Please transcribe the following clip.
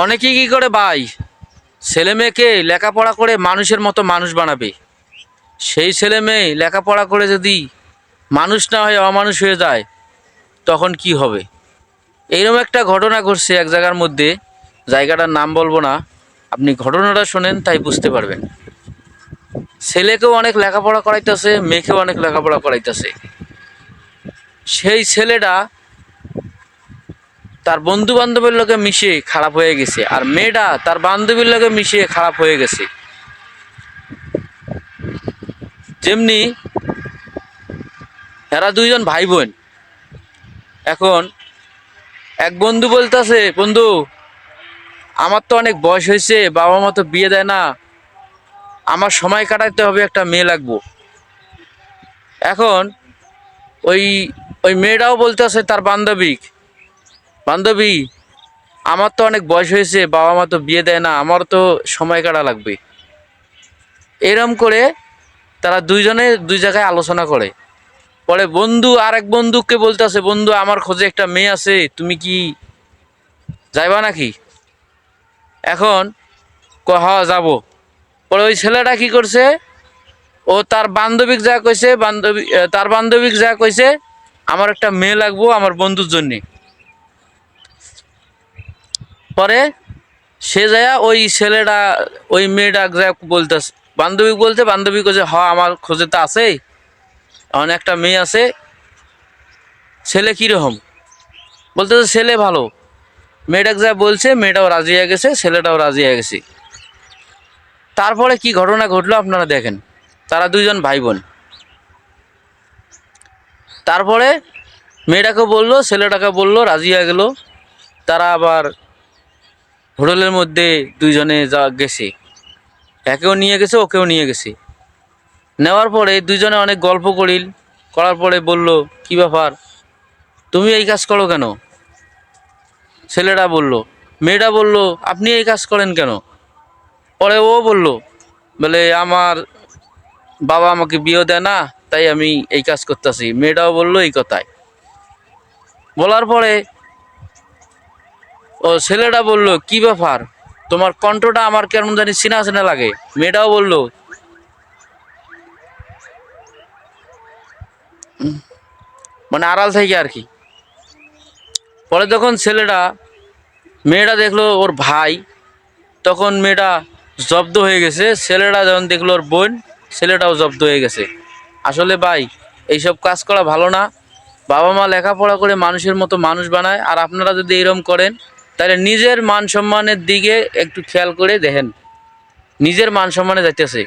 অনেকে কি করে ভাই, ছেলে মেয়েকে লেখাপড়া করে মানুষের মতো মানুষ বানাবে। সেই ছেলে মেয়ে লেখাপড়া করে যদি মানুষ না হয়ে অমানুষ হয়ে যায়, তখন কি হবে? এইরকম একটা ঘটনা ঘটছে এক জায়গার মধ্যে, জায়গাটার নাম বলবো না। আপনি ঘটনাটা শোনেন, তাই বুঝতে পারবেন। ছেলেকেও অনেক লেখাপড়া করাইতেছে, মেয়েকেও অনেক লেখাপড়া করাইতেছে। সেই ছেলেটা তার বন্ধু বান্ধবের লোকে মিশে খারাপ হয়ে গেছে, আর মেয়েটা তার বান্ধবীর লোকে মিশিয়ে খারাপ হয়ে গেছে। যেমনি এরা দুইজন ভাই বোন। এখন এক বন্ধু বলতেছে, বন্ধু আমার তো অনেক বয়স হয়েছে, বাবা মা তো বিয়ে দেয় না, আমার সময় কাটাইতে হবে, একটা মেয়ে লাগবো। এখন ওই ওই মেয়েটাও বলতেছে তার বান্ধবী, বান্ধবী আমার তো অনেক বয়স হয়েছে, বাবা মা তো বিয়ে দেয় না, আমার তো সময় কাটা লাগবে। এরম করে তারা দুইজনে দুই জায়গায় আলোচনা করে। পরে বন্ধু আর এক বন্ধুকে বলতেছে, বন্ধু আমার খোঁজে একটা মেয়ে আছে, তুমি কি যাইবা নাকি? এখন হ্যাঁ যাবো। পরে ওই ছেলেটা কি করছে, ও তার বান্ধবীক যা কইছে, তার বান্ধবীক যা কইছে আমার একটা মেয়ে লাগবো আমার বন্ধুর জন্যে। পরে সে যায়া ওই ছেলেটা ওই মেয়েটা যা বলতেছে, বান্ধবী বলতে, বান্ধবী কইছে হ আমার খোঁজে তো আছে, এমন একটা মেয়ে আছে। ছেলে কীরকম? বলতেছে ছেলে ভালো। মেয়েটাকে যা বলছে মেয়েটাও রাজি হয়ে গেছে, ছেলেটাও রাজি হয়ে গেছে। তারপরে কি ঘটনা ঘটলো আপনারা দেখেন। তারা দুইজন ভাই বোন। তারপরে মেয়েটাকে বললো, ছেলেটাকে বললো, রাজি হয়ে গেল। তারা আবার হোটেলের মধ্যে দুইজনে যা গেছে, একেও নিয়ে গেছে ওকেও নিয়ে গেছে। নেওয়ার পরে দুইজনে অনেক গল্প করার পরে বলল, কি ব্যাপার তুমি এই কাজ করো কেন? ছেলেটা বলল, মেয়েটা বলল আপনি এই কাজ করেন কেন? পরে ও বলল, বলে আমার বাবা আমাকে বিয়ে দেয় না, তাই আমি এই কাজ করতেছি। মেয়েটাও বললো এই কথায়। বলার পরে ও ছেলেটা বলল, কি ব্যাপার তোমার কণ্ঠটা আমার কেমন জানি চেনা চেনা লাগে। মেয়েটাও বলল, মানে আড়াল থেকে আর কি। পরে যখন মেয়েটা দেখলো ওর ভাই, তখন মেয়েটা জব্দ হয়ে গেছে। ছেলেটা যখন দেখলো ওর বোন, ছেলেটাও জব্দ হয়ে গেছে। আসলে ভাই, এইসব কাজ করা ভালো না। বাবা মা লেখাপড়া করে মানুষের মতো মানুষ বানায়, আর আপনারা যদি এরকম করেন, তাহলে নিজের মান সম্মানের দিকে একটু খেয়াল করে দেখেন, নিজের মান সম্মানে যাইতেছে।